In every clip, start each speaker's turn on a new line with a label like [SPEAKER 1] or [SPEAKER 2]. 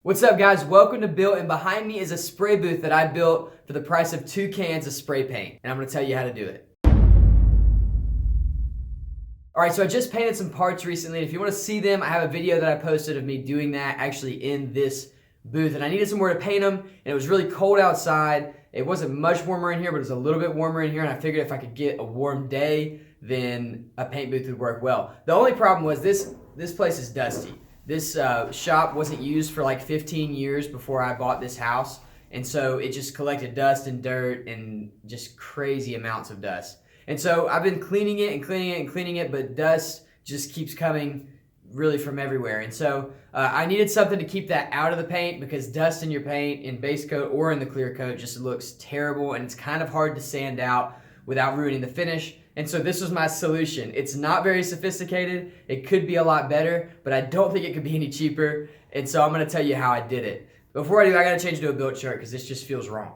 [SPEAKER 1] What's up, guys? Welcome to Built, and behind me is a spray booth that I built for the price of 2 cans of spray paint, and I'm gonna tell you how to do it. Alright, so I just painted some parts recently. If you want to see them, I have a video that I posted of me doing that actually in this booth, and I needed somewhere to paint them, and it was really cold outside. It wasn't much warmer in here, but it was a little bit warmer in here, and I figured if I could get a warm day, then a paint booth would work well. The only problem was this place is dusty. This shop wasn't used for like 15 years before I bought this house, and so it just collected dust and dirt and just crazy amounts of dust. And so I've been cleaning it and cleaning it and cleaning it, but dust just keeps coming really from everywhere. And so I needed something to keep that out of the paint, because dust in your paint in base coat or in the clear coat just looks terrible, and it's kind of hard to sand out without ruining the finish. And so this was my solution. It's not very sophisticated. It could be a lot better, but I don't think it could be any cheaper. And so I'm gonna tell you how I did it. Before I do, I gotta change to a Built shirt because this just feels wrong.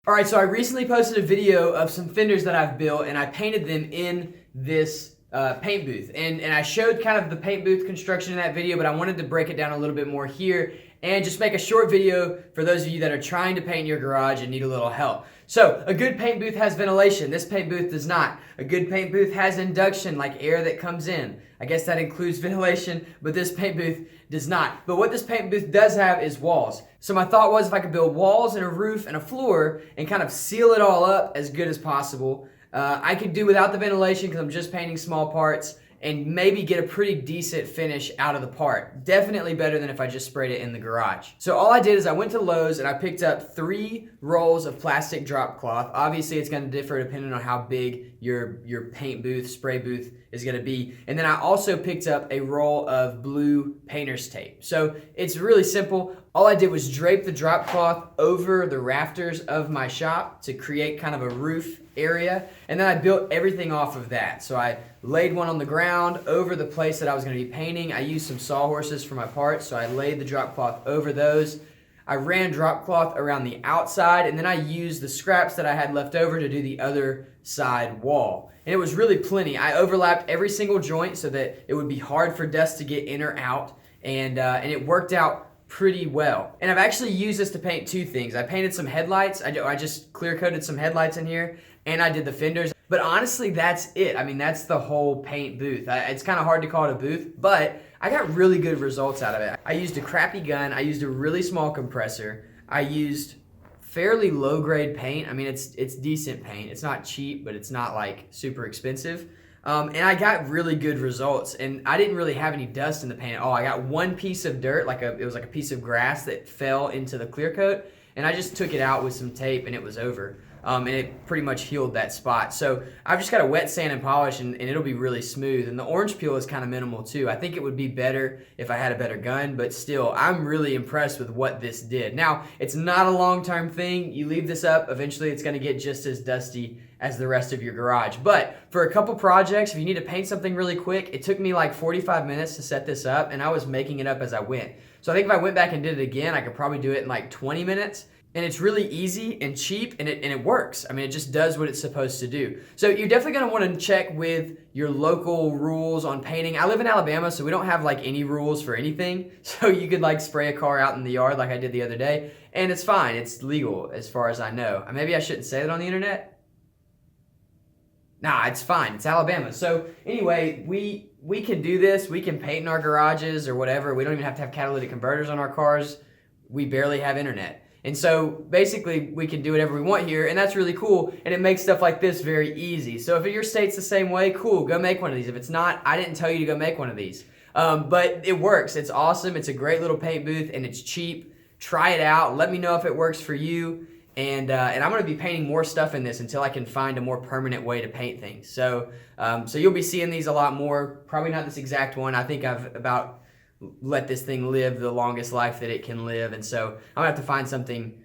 [SPEAKER 1] All right, so I recently posted a video of some fenders that I've built, and I painted them in this paint booth. And I showed kind of the paint booth construction in that video, but I wanted to break it down a little bit more here and just make a short video for those of you that are trying to paint your garage and need a little help. So, a good paint booth has ventilation. This paint booth does not. A good paint booth has induction, like air that comes in. I guess that includes ventilation, but this paint booth does not. But what this paint booth does have is walls. So my thought was, if I could build walls and a roof and a floor and kind of seal it all up as good as possible, I could do without the ventilation because I'm just painting small parts, and maybe get a pretty decent finish out of the part. Definitely better than if I just sprayed it in the garage. So all I did is I went to Lowe's and I picked up 3 rolls of plastic drop cloth. Obviously it's gonna differ depending on how big your paint booth, spray booth is gonna be. And then I also picked up a roll of blue painter's tape. So it's really simple. All I did was drape the drop cloth over the rafters of my shop to create kind of a roof area, and then I built everything off of that. So I laid one on the ground over the place that I was going to be painting. I used some sawhorses for my parts, so I laid the drop cloth over those. I ran drop cloth around the outside, and then I used the scraps that I had left over to do the other side wall. And it was really plenty. I overlapped every single joint so that it would be hard for dust to get in or out, and it worked out pretty well. And I've actually used this to paint 2 things. I painted some headlights. I just clear coated some headlights in here, and I did the fenders. But honestly, that's it. I mean, that's the whole paint booth. It's kind of hard to call it a booth, but I got really good results out of it. I used a crappy gun. I used a really small compressor. I used fairly low grade paint. I mean, it's decent paint. It's not cheap, but it's not like super expensive. And I got really good results, and I didn't really have any dust in the paint at all. I got one piece of dirt, it was like a piece of grass that fell into the clear coat, and I just took it out with some tape and it was over. And it pretty much healed that spot. So I've just got to wet sand and polish, and it'll be really smooth. And the orange peel is kind of minimal too. I think it would be better if I had a better gun, but still, I'm really impressed with what this did. Now, it's not a long-term thing. You leave this up, eventually it's going to get just as dusty as the rest of your garage. But for a couple projects, if you need to paint something really quick, it took me like 45 minutes to set this up, and I was making it up as I went. So I think if I went back and did it again, I could probably do it in like 20 minutes. And it's really easy and cheap, and it works. I mean, it just does what it's supposed to do. So you're definitely gonna wanna check with your local rules on painting. I live in Alabama, so we don't have like any rules for anything. So you could like spray a car out in the yard like I did the other day, and it's fine, it's legal as far as I know. Maybe I shouldn't say that on the internet. Nah, it's fine, it's Alabama. So anyway, we can do this, we can paint in our garages or whatever. We don't even have to have catalytic converters on our cars. We barely have internet. And so basically we can do whatever we want here, and that's really cool, and it makes stuff like this very easy. So if your state's the same way, cool, go make one of these. If it's not, I didn't tell you to go make one of these. But it works, it's awesome, it's a great little paint booth, and it's cheap. Try it out, let me know if it works for you, and I'm gonna be painting more stuff in this until I can find a more permanent way to paint things. So you'll be seeing these a lot more, probably not this exact one. I think I've about let this thing live the longest life that it can live, and so I'm gonna have to find something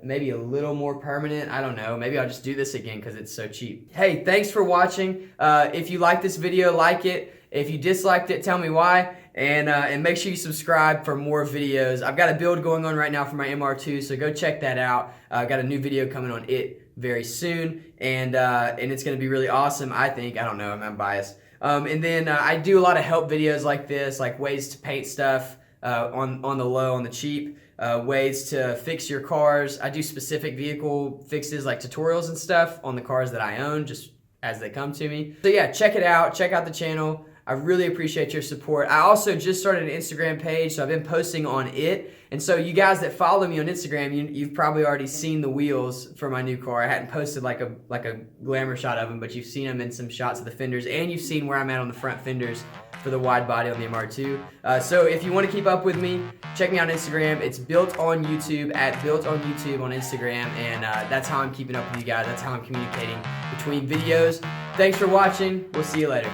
[SPEAKER 1] maybe a little more permanent. I don't know, maybe I'll just do this again because it's so cheap. Hey, thanks for watching. If you like this video, like it. If you disliked it, tell me why, and make sure you subscribe for more videos. I've got a build going on right now for my MR2, so go check that out. I've got a new video coming on it very soon, and it's gonna be really awesome, I think. I don't know, I'm biased. And then I do a lot of help videos like this, like ways to paint stuff, on the low, on the cheap. Ways to fix your cars. I do specific vehicle fixes like tutorials and stuff on the cars that I own just as they come to me. So yeah, check it out. Check out the channel. I really appreciate your support. I also just started an Instagram page, so I've been posting on it. And so you guys that follow me on Instagram, you've probably already seen the wheels for my new car. I hadn't posted like a glamour shot of them, but you've seen them in some shots of the fenders, and you've seen where I'm at on the front fenders for the wide body on the MR2. So if you want to keep up with me, check me out on Instagram. It's Built on YouTube, at Built on YouTube on Instagram, and that's how I'm keeping up with you guys. That's how I'm communicating between videos. Thanks for watching. We'll see you later.